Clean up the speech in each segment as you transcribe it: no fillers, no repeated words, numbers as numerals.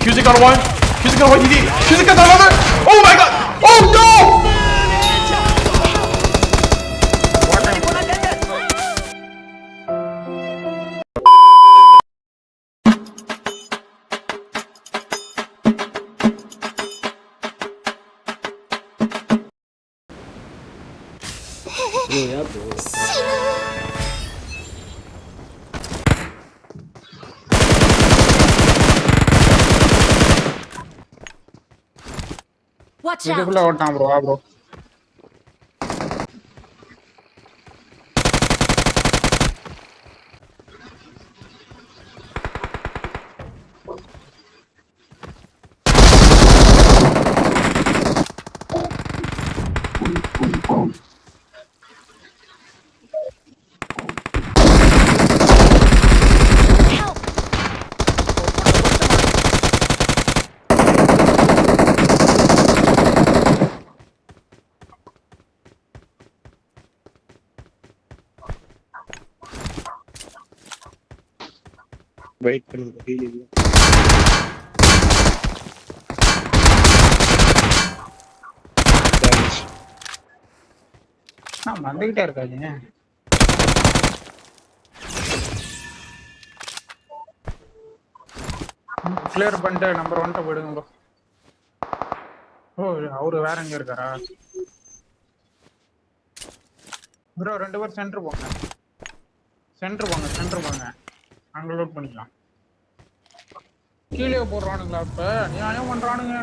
Fusing got one. Fusing got one. ED. Fusing got another. Oh my god. Oh no. 뭐야 뭐. Watch out! இதுக்குள்ள ஓட்டான் bro bro Help! Wait பண்ணுங்க heel இல்ல. Damage. நான் வந்துகிட்டே இருக்காதீங்க clear பண்ணிட்டு number 1 போயிடுங்க bro ஓ அவரு வேற எங்க இருக்காரா ப்ரோ 2 பேர் சென்டர் போங்க சென்டர் போங்க அங்க லோட் பண்ணிக்கலாம் கீழே போடுறானுங்களா இப்ப நியாயம் பண்றானுங்க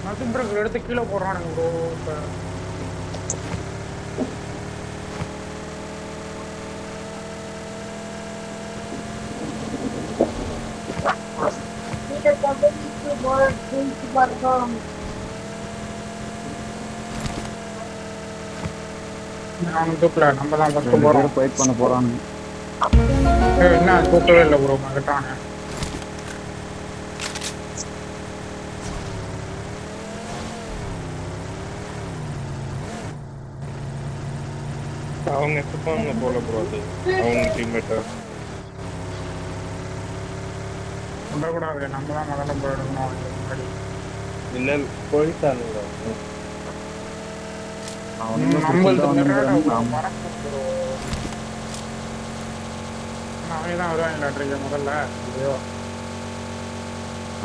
நத்திங் பிரேக் எடுத்து கீழே போடுறானுங்க ப்ரோ இப்ப அவன் தூக்கல நம்ம தான் ஃபர்ஸ்ட் போறோம் ஃபைட் பண்ண போறானுங்க. என்ன தூக்கவே இல்லை ப்ரோ மகட்டானே அவங்க எடுத்துப்பாங்க போல ப்ரோ அது அவங்க டீம்மேட்டா. விடக்கூடாது நம்ம தான் முதல்ல போயிடணும் அதுக்கு முன்னாடி இல்ல போயிட்டானுங்க. அவனுங்க நம்மள்து புடிச்சிட்டு மிரட அவனுங்க பறக்கும் ப்ரோ அவன் தான் வருவாங்க முதல்ல ஐயோ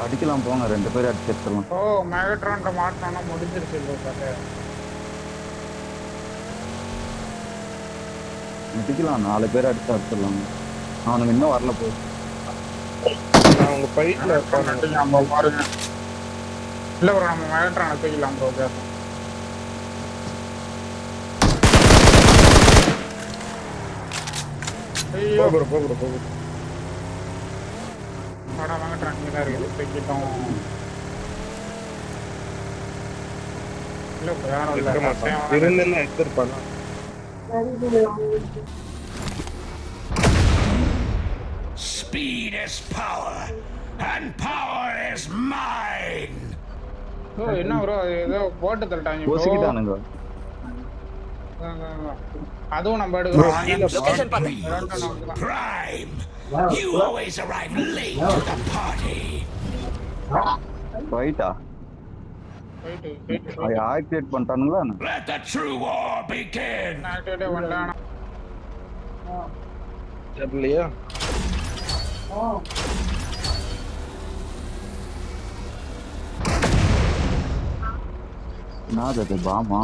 அடிக்கலாம் போங்க, 2 பேரும் அடிச்சு எடுத்துடலாம். ஓ மேகட்ரான்ட்ட மாட்டினோன்னா முடிஞ்சிருச்சு ப்ரோ கதை அடிக்கலாம், 4 பேர் அடிச்சு எடுத்துடலாம். அவனுங்க இன்னும் வரல போ. அவங்க ஃபைட்ல இருப்பாங்க. நம்ம பாருங்க இல்லை ப்ரோ நம்ம மேகட்ரானை தூக்கிக்கலாம் ப்ரோ பேசும் ஐயோ போகுது. வாடா மேகட்ரான் இங்கே தான் இருக்குது தூக்கிட்டோம் இல்லை ப்ரோ யாரும் இருக்க மாட்டான். இல்லை இருந்தேன்னா எடுத்துருப்பானா. Speed is power, and power is mine. ஓ என்ன ப்ரோ அது ஏதோ போட்டு தள்ளிட்டாங்க bro. கோசிக்கிட்டானுங்க. அதுவும் நம்ம எடுக்கிறோம் Location Prime. You always arrive late to the party. ஃபைட்டா ஆக்டிவேட் பண்ணிட்டானுங்களா? Let the true war begin. ஆக்டிவேட்டே பண்ணலாம் தெரியலையா? என்னது அது பாமா?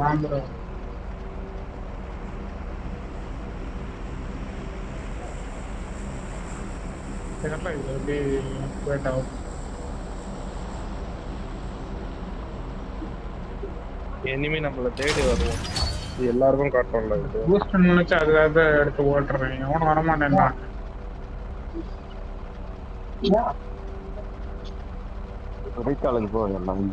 வாங்குறோம் தெரியல இது எப்படி போயிட் ஆகும் இனிமே நம்மள தேடி வருவோம். இது எல்லாருக்கும் காட்டும்ல இது. பூஸ்ட் நினைச்சு அதை எடுத்து ஓட்டுறேன் எவனும் வரமாட்டேன்டா ரைட்டாளுக்கு போ எல்லாம்.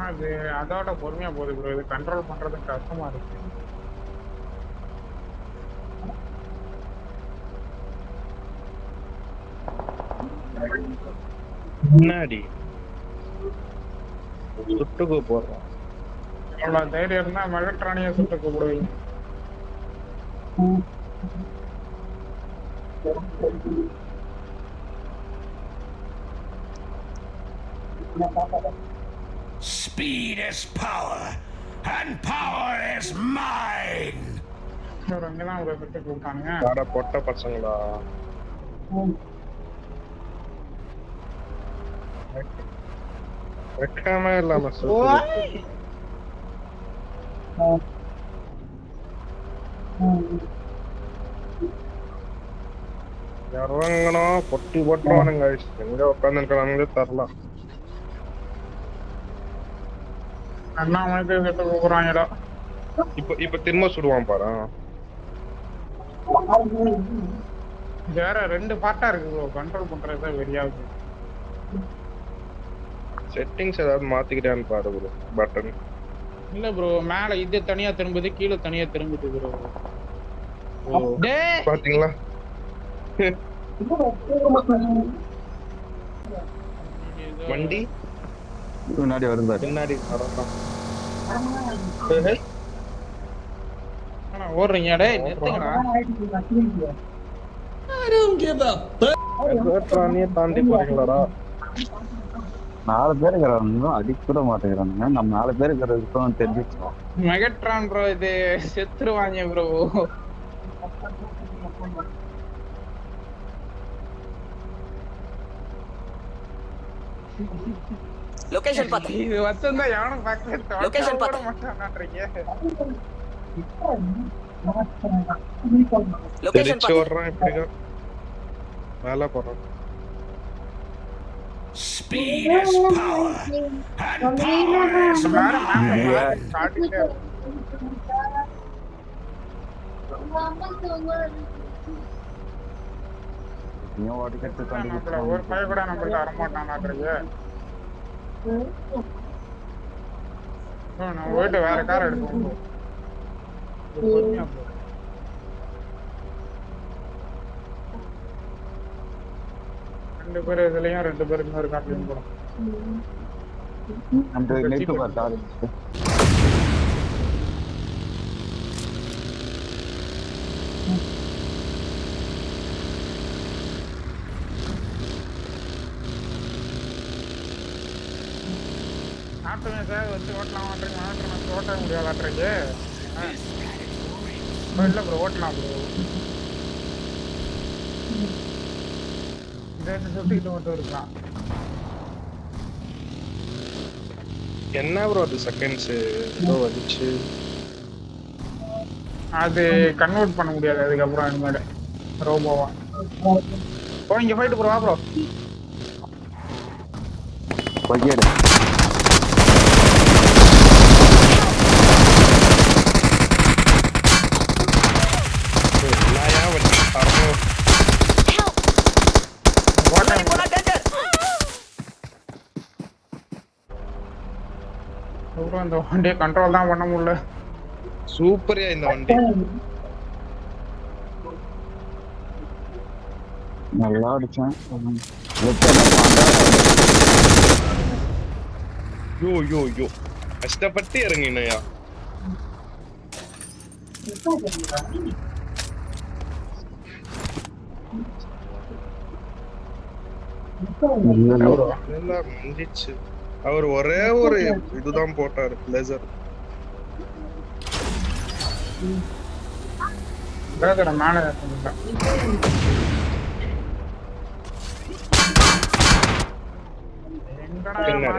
அது அதோட பொறுமையா போகுது ப்ரோ இது கண்ட்ரோல் பண்றது கஷ்டமா இருக்கு முன்னாடி சுட்டுக்கு போடுறான். அவ்வளவு தைரியம் இருந்தா மெகட்ரானியை சுட்டு கூப்பிடுவீங்க. Speed is power, and power is mine. இவர் அங்கதான் அவரை சுட்டு கூப்பிட்டானுங்க. காட பொட்ட பசங்களா. வெக்காம இல்லாம சுட்டு. இறங்கணும் பொட்டி போட்டுருவானுங்க. எங்க உட்காந்து இருக்கிறானுங்களே தரலாம். அண்ணாமலைக்கு சுட்டு கூப்பிடுறாங்கடா. இப்ப திரும்ப சுடுவான் பாரு. வேற 2 பார்ட்டா இருக்கு ப்ரோ, கண்ட்ரோல் பண்றது வெறியாகுது. செட்டிங்ஸ் ஏதாவது மாத்திக்கிட்டான்னு பாரு ப்ரோ. பட்டன் இல்ல ப்ரோ, மேல இது தனியா திரும்புது, கீழே தனியா திரும்புது ப்ரோ. டேய் பாத்தீங்களா? வண்டி முன்னாடி வருந்தாரு. பின்னாடி வரலாம். ஓடுறீங்க டேய், நிறுத்துங்கடா. தாண்டி போறீங்களாடா? 4 பேர் இருக்கிறாங்க, அடிக்க கூட மாட்டேங்கிறானுங்க. நம்ம 4 பேர் இருக்கிறதுக்கும் தெரிஞ்சிச்சோம். மெகட்ரான் ப்ரோ, இது செத்துருவாங்க ப்ரோ. லொகேஷன் பாத்து. இது வச்சிருந்தா யாரும் பக்கத்துல லொகேஷன் பாத்து. மாட்டான்றீங்க. லொகேஷன் தெரிச்சு பாத்து. வர்றான் இப்படிதான். மேல போறான். Speed is power, and power is வேற mine. மேப் காட்டிட்டே இருக்கு. நீயும் ஓடிக்கிட்டு நம்மள ஒரு பைய கூட நம்மள்ட்ட வரமாட்டானான்றீங்க. நம்ம போயிட்டு வேற கார் எடுப்போம். பொறுமையா போ. ரெண்டு பேர் இதுலயும் 2 பேர் இன்னொரு கார்லயும் போடும். அந்த நெட்டு பார்த்தா ஆட்டோமே சார் வச்சு ஓட்டலாம் மாட்டேங்க, ஆட்டோ ஓட்ட முடியாதாட்டுறீங்க. இல்லை ப்ரோ, ஓட்டலாம் ப்ரோ. இதை சுட்டிக்கிட்டு மட்டும் இருக்கலாம். என்ன ப்ரோ அது செகண்ட்ஸ் ஏதோ வந்துச்சு. அது கன்வெர்ட் பண்ண முடியாது அதுக்கப்புறம் இனிமேல் ரோபோவா. ஓ இங்கே போயிட்டு ப்ரோ, வா ப்ரோ. பையடு இந்த வண்டியை கண்ட்ரோல் தான் பண்ண முடியல. சூப்பரியா இந்த வண்டி. நல்லா அடிச்சேன். யோ யோ யோ கஷ்டப்பட்டு இறங்கினையா. எல்லாம் முடிஞ்சிச்சு. அவர் ஒரே ஒரு இதுதான் போட்டாரு, லேசர். மேல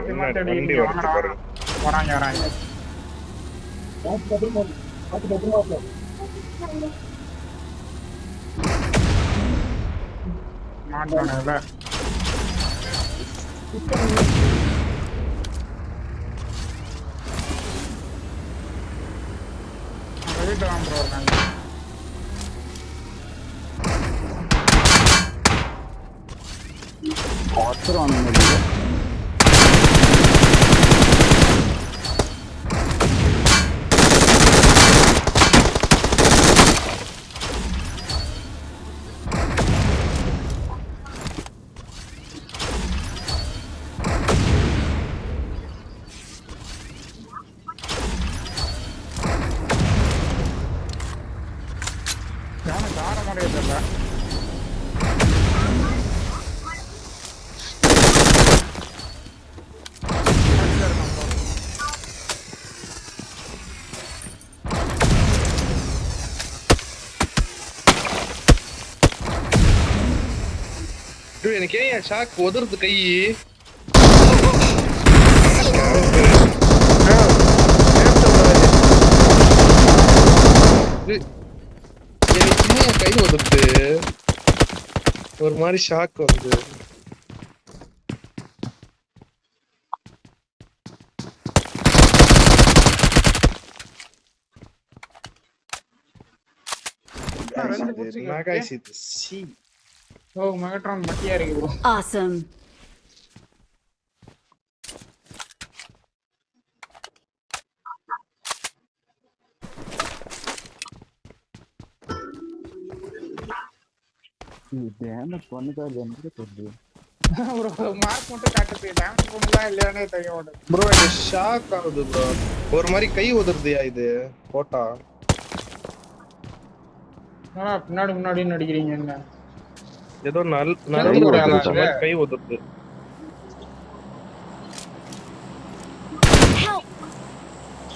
பின்னாடி வண்டி வருது பாருங்க. வராங்க வராங்க. மாட்டானுல வீட்டு தான் ப்ரோ இருக்காங்க. மாதிரியே தெரியல. Dude, எனக்கு ஏன் ஷாக் உதறது கை? எனக்கு ஏன் கை உதறது? ஒரு மாதிரி ஷாக் வந்து. ஓ மெகட்ரான் மட்டியா இருக்கு ப்ரோ. Awesome. டேமேஜ் பண்ணிக்காது எனக்கு தெரியுது. ஒரு மார்க் மட்டும் காட்டுது. டேமேஜ் பண்ணல இல்லையானே தெரிய மாட்டேங்குது. ப்ரோ இது ஷாக் ஆகுது ப்ரோ. ஒரு மாதிரி கை உதறதுயா இது போட்டா. பின்னாடி முன்னாடி நடிக்கிறீங்க என்ன? ஏதோ கை உதறது.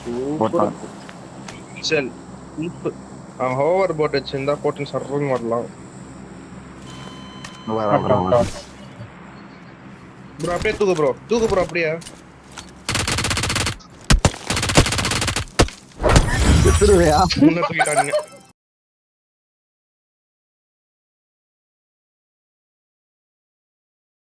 சூப்பர். சல் சூப்பர். ஹோவர் போட் வச்சிருந்தா போட்டு சர்வம் வரலாம். ப்ரோ அப்படியே தூக்கு ப்ரோ அப்படியே. செத்துருவியா? முன்ன தூக்கிட்டானுங்க.